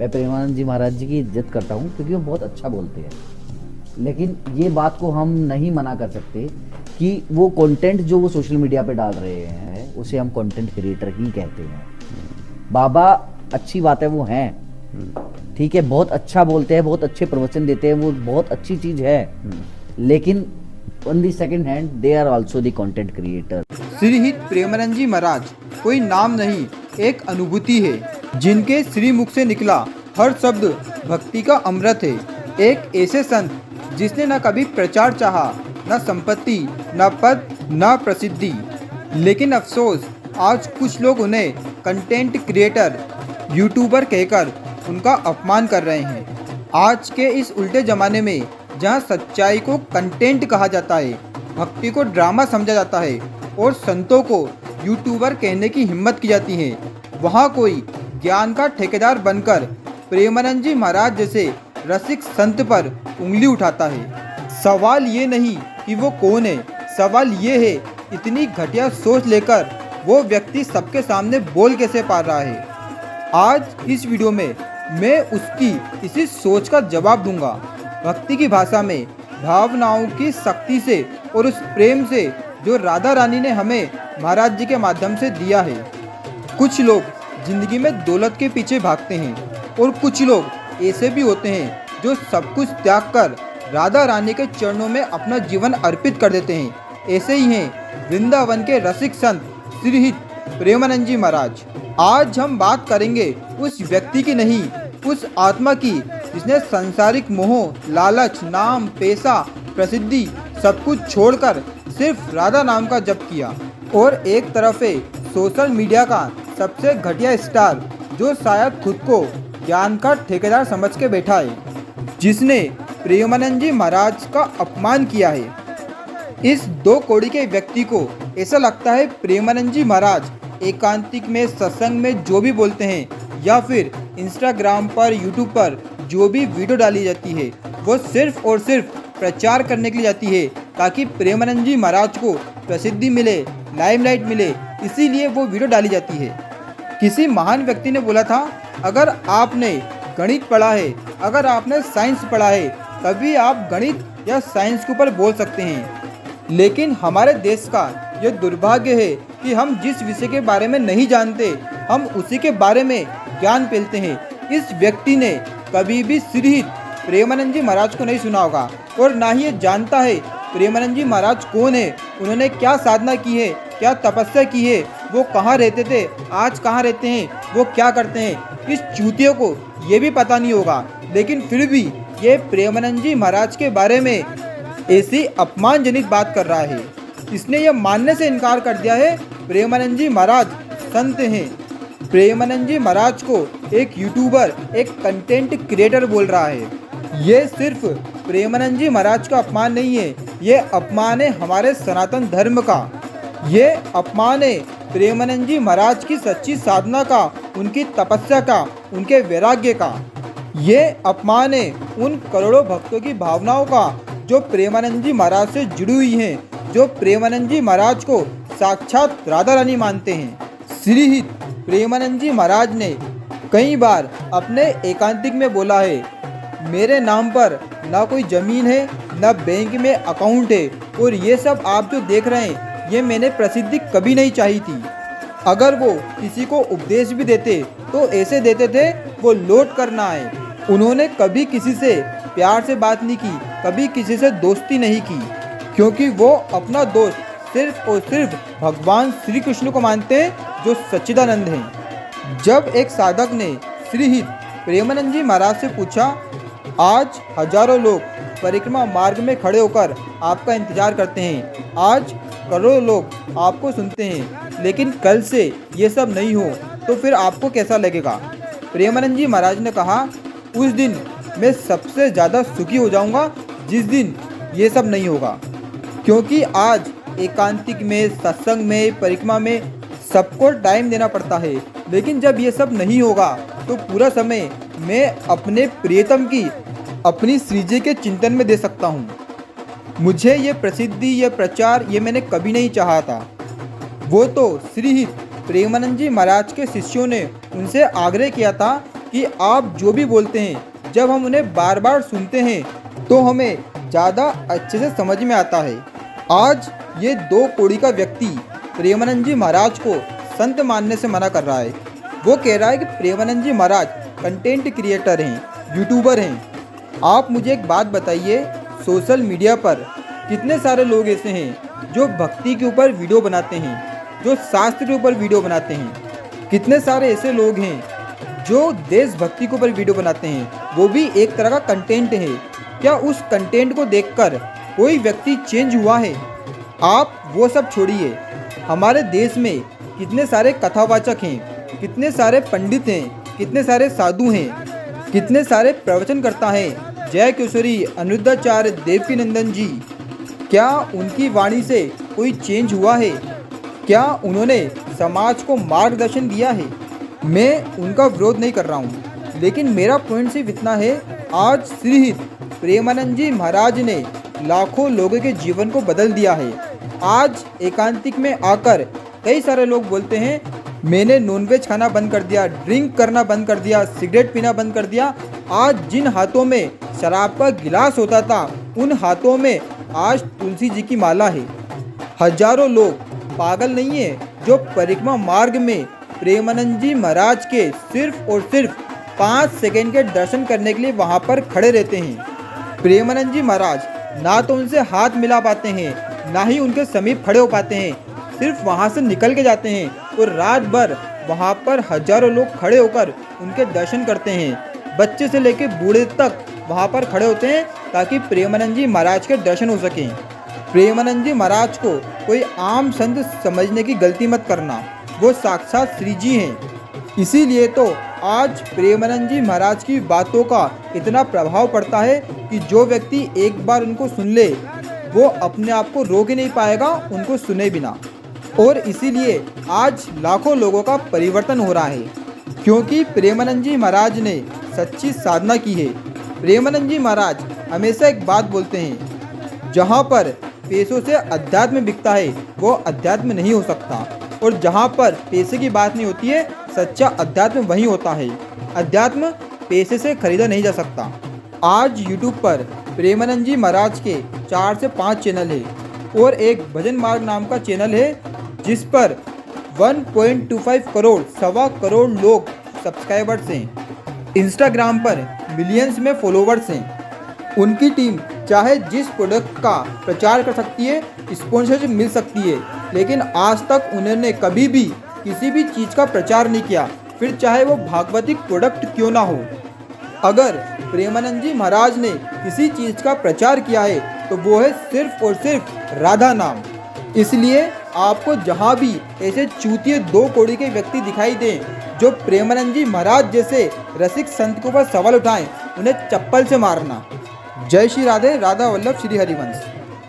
मैं प्रेमानंद जी महाराज जी की इज्जत करता हूँ क्योंकि वो बहुत अच्छा बोलते हैं, लेकिन ये बात को हम नहीं मना कर सकते कि वो कंटेंट जो वो सोशल मीडिया पे डाल रहे हैं उसे हम कंटेंट क्रिएटर ही कहते हैं। बाबा अच्छी बात है, वो हैं, ठीक है, बहुत अच्छा बोलते हैं, बहुत अच्छे प्रवचन देते हैं, वो बहुत अच्छी चीज है, लेकिन on the second hand they are also the content creator. Shri Hit Premanand जी महाराज कोई नाम नहीं, एक अनुभूति है। जिनके श्री मुख से निकला हर शब्द भक्ति का अमृत है। एक ऐसे संत जिसने न कभी प्रचार चाहा, न संपत्ति, न पद, न प्रसिद्धि, लेकिन अफसोस आज कुछ लोग उन्हें कंटेंट क्रिएटर, यूट्यूबर कहकर उनका अपमान कर रहे हैं। आज के इस उल्टे ज़माने में जहां सच्चाई को कंटेंट कहा जाता है, भक्ति को ड्रामा समझा जाता है और संतों को यूट्यूबर कहने की हिम्मत की जाती है, वहां कोई ज्ञान का ठेकेदार बनकर प्रेमानंद जी महाराज जैसे रसिक संत पर उंगली उठाता है। सवाल ये नहीं कि वो कौन है, सवाल ये है इतनी घटिया सोच लेकर वो व्यक्ति सबके सामने बोल कैसे पा रहा है। आज इस वीडियो में मैं उसकी इसी सोच का जवाब दूंगा, भक्ति की भाषा में, भावनाओं की शक्ति से और उस प्रेम से जो राधा रानी ने हमें महाराज जी के माध्यम से दिया है। कुछ लोग जिंदगी में दौलत के पीछे भागते हैं और कुछ लोग ऐसे भी होते हैं जो सब कुछ त्याग कर राधा रानी के चरणों में अपना जीवन अर्पित कर देते हैं। ऐसे ही हैं वृंदावन के रसिक संत श्री हित प्रेमानंद जी महाराज। आज हम बात करेंगे उस व्यक्ति की नहीं, उस आत्मा की जिसने सांसारिक मोह, लालच, नाम, पैसा, प्रसिद्धि सब कुछ छोड़कर सिर्फ राधा नाम का जप किया। और एक तरफ है सोशल मीडिया का सबसे घटिया स्टार जो शायद खुद को ज्ञान का ठेकेदार समझ के बैठा है, जिसने प्रेमानंद जी महाराज का अपमान किया है। इस दो कौड़ी के व्यक्ति को ऐसा लगता है प्रेमानंद जी महाराज एकांतिक में, सत्संग में जो भी बोलते हैं या फिर इंस्टाग्राम पर, यूट्यूब पर जो भी वीडियो डाली जाती है वो सिर्फ और सिर्फ प्रचार करने के लिए जाती है, ताकि प्रेमानंद जी महाराज को प्रसिद्धि मिले, लाइमलाइट मिले, इसीलिए वो वीडियो डाली जाती है। किसी महान व्यक्ति ने बोला था, अगर आपने गणित पढ़ा है, अगर आपने साइंस पढ़ा है, तभी आप गणित या साइंस के ऊपर बोल सकते हैं। लेकिन हमारे देश का यह दुर्भाग्य है कि हम जिस विषय के बारे में नहीं जानते, हम उसी के बारे में ज्ञान फैलते हैं। इस व्यक्ति ने कभी भी श्री हित प्रेमानंद जी महाराज को नहीं सुना होगा और ना ही ये जानता है प्रेमानंद जी महाराज कौन है, उन्होंने क्या साधना की है, क्या तपस्या की है, वो कहाँ रहते थे, आज कहाँ रहते हैं, वो क्या करते हैं। इस चूतियों को ये भी पता नहीं होगा, लेकिन फिर भी ये प्रेमानंद जी महाराज के बारे में ऐसी अपमानजनित बात कर रहा है। इसने यह मानने से इनकार कर दिया है प्रेमानंद जी महाराज संत हैं। प्रेमानंद जी महाराज को एक यूट्यूबर, एक कंटेंट क्रिएटर बोल रहा है। ये सिर्फ प्रेमानंद जी महाराज का अपमान नहीं है, ये अपमान है हमारे सनातन धर्म का। ये अपमान है प्रेमानंद जी महाराज की सच्ची साधना का, उनकी तपस्या का, उनके वैराग्य का। ये अपमान है उन करोड़ों भक्तों की भावनाओं का जो प्रेमानंद जी महाराज से जुड़ी हुई हैं, जो प्रेमानंद जी महाराज को साक्षात राधा रानी मानते हैं। श्री हित प्रेमानंद जी महाराज ने कई बार अपने एकांतिक में बोला है, मेरे नाम पर ना कोई ज़मीन है, ना बैंक में अकाउंट है, और ये सब आप जो देख रहे हैं ये मैंने प्रसिद्धि कभी नहीं चाहिए थी। अगर वो किसी को उपदेश भी देते तो ऐसे देते थे वो लौट करना है। उन्होंने कभी किसी से प्यार से बात नहीं की, कभी किसी से दोस्ती नहीं की, क्योंकि वो अपना दोस्त सिर्फ और सिर्फ भगवान श्री कृष्ण को मानते हैं जो सच्चिदानंद हैं। जब एक साधक ने श्री हित प्रेमानंद जी महाराज से पूछा, आज हजारों लोग परिक्रमा मार्ग में खड़े होकर आपका इंतजार करते हैं, आज करोड़ों लोग आपको सुनते हैं, लेकिन कल से ये सब नहीं हो तो फिर आपको कैसा लगेगा। प्रेमानंद जी महाराज ने कहा, उस दिन मैं सबसे ज़्यादा सुखी हो जाऊंगा जिस दिन ये सब नहीं होगा, क्योंकि आज एकांतिक में, सत्संग में, परिक्रमा में सबको टाइम देना पड़ता है, लेकिन जब ये सब नहीं होगा तो पूरा समय मैं अपने प्रियतम की, अपनी श्रीजी के चिंतन में दे सकता हूँ। मुझे ये प्रसिद्धि, ये प्रचार, ये मैंने कभी नहीं चाहा था। वो तो श्री हित प्रेमानंद जी महाराज के शिष्यों ने उनसे आग्रह किया था कि आप जो भी बोलते हैं जब हम उन्हें बार बार सुनते हैं तो हमें ज़्यादा अच्छे से समझ में आता है। आज ये 2 कौड़ी का व्यक्ति प्रेमानंद जी महाराज को संत मानने से मना कर रहा है। वो कह रहा है कि प्रेमानंद जी महाराज कंटेंट क्रिएटर हैं, यूट्यूबर हैं। आप मुझे एक बात बताइए, सोशल मीडिया पर कितने सारे लोग ऐसे हैं जो भक्ति के ऊपर वीडियो बनाते हैं, जो शास्त्र के ऊपर वीडियो बनाते हैं। कितने सारे ऐसे लोग हैं जो देशभक्ति के ऊपर वीडियो बनाते हैं, वो भी एक तरह का कंटेंट है। क्या उस कंटेंट को देखकर कोई व्यक्ति चेंज हुआ है? आप वो सब छोड़िए, हमारे देश में कितने सारे कथावाचक हैं, कितने सारे पंडित हैं, कितने सारे साधु हैं, कितने सारे प्रवचनकर्ता हैं। जय किशोरी, अनिरुद्धाचार्य, देवकीनंदन जी, क्या उनकी वाणी से कोई चेंज हुआ है? क्या उन्होंने समाज को मार्गदर्शन दिया है? मैं उनका विरोध नहीं कर रहा हूँ, लेकिन मेरा पॉइंट सिर्फ इतना है, आज श्री प्रेमानंद जी महाराज ने लाखों लोगों के जीवन को बदल दिया है। आज एकांतिक में आकर कई सारे लोग बोलते हैं मैंने नॉनवेज खाना बंद कर दिया, ड्रिंक करना बंद कर दिया, सिगरेट पीना बंद कर दिया। आज जिन हाथों में शराब का गिलास होता था, उन हाथों में आज तुलसी जी की माला है। हजारों लोग पागल नहीं है जो परिक्रमा मार्ग में प्रेमानंद जी महाराज के सिर्फ और सिर्फ 5 सेकंड के दर्शन करने के लिए वहां पर खड़े रहते हैं। प्रेमानंद जी महाराज ना तो उनसे हाथ मिला पाते हैं, ना ही उनके समीप खड़े हो पाते हैं, सिर्फ वहां से निकल के जाते हैं और रात भर वहां पर हजारों लोग खड़े होकर उनके दर्शन करते हैं। बच्चे से लेकर बूढ़े तक वहां पर खड़े होते हैं ताकि प्रेमानंद जी महाराज के दर्शन हो सकें। प्रेमानंद जी महाराज को कोई आम संत समझने की गलती मत करना, वो साक्षात श्री जी हैं। इसीलिए तो आज प्रेमानंद जी महाराज की बातों का इतना प्रभाव पड़ता है कि जो व्यक्ति एक बार उनको सुन ले वो अपने आप को रोक ही नहीं पाएगा उनको सुने बिना। और इसीलिए आज लाखों लोगों का परिवर्तन हो रहा है, क्योंकि प्रेमानंद जी महाराज ने सच्ची साधना की है। प्रेमानंद जी महाराज हमेशा एक बात बोलते हैं, जहाँ पर पैसों से अध्यात्म बिकता है वो अध्यात्म नहीं हो सकता, और जहाँ पर पैसे की बात नहीं होती है सच्चा अध्यात्म वही होता है। अध्यात्म पैसे से खरीदा नहीं जा सकता। आज यूट्यूब पर प्रेमानंद जी महाराज के 4 से 5 चैनल है और एक भजन मार्ग नाम का चैनल है जिस पर 1.25 करोड़, 1.25 करोड़ लोग सब्सक्राइबर्स हैं। इंस्टाग्राम पर मिलियंस में फॉलोवर्स हैं। उनकी टीम चाहे जिस प्रोडक्ट का प्रचार कर सकती है, स्पॉन्सरशिप मिल सकती है, लेकिन आज तक उन्होंने कभी भी किसी भी चीज़ का प्रचार नहीं किया, फिर चाहे वो भागवतिक प्रोडक्ट क्यों ना हो। अगर प्रेमानंद जी महाराज ने किसी चीज़ का प्रचार किया है तो वो है सिर्फ और सिर्फ राधा नाम। इसलिए आपको जहाँ भी ऐसे चूतिए 2 कौड़ी के व्यक्ति दिखाई दें जो प्रेमानंद जी महाराज जैसे रसिक संत के ऊपर सवाल उठाएं, उन्हें चप्पल से मारना। जय श्री राधे, राधा वल्लभ श्री हरिवंश।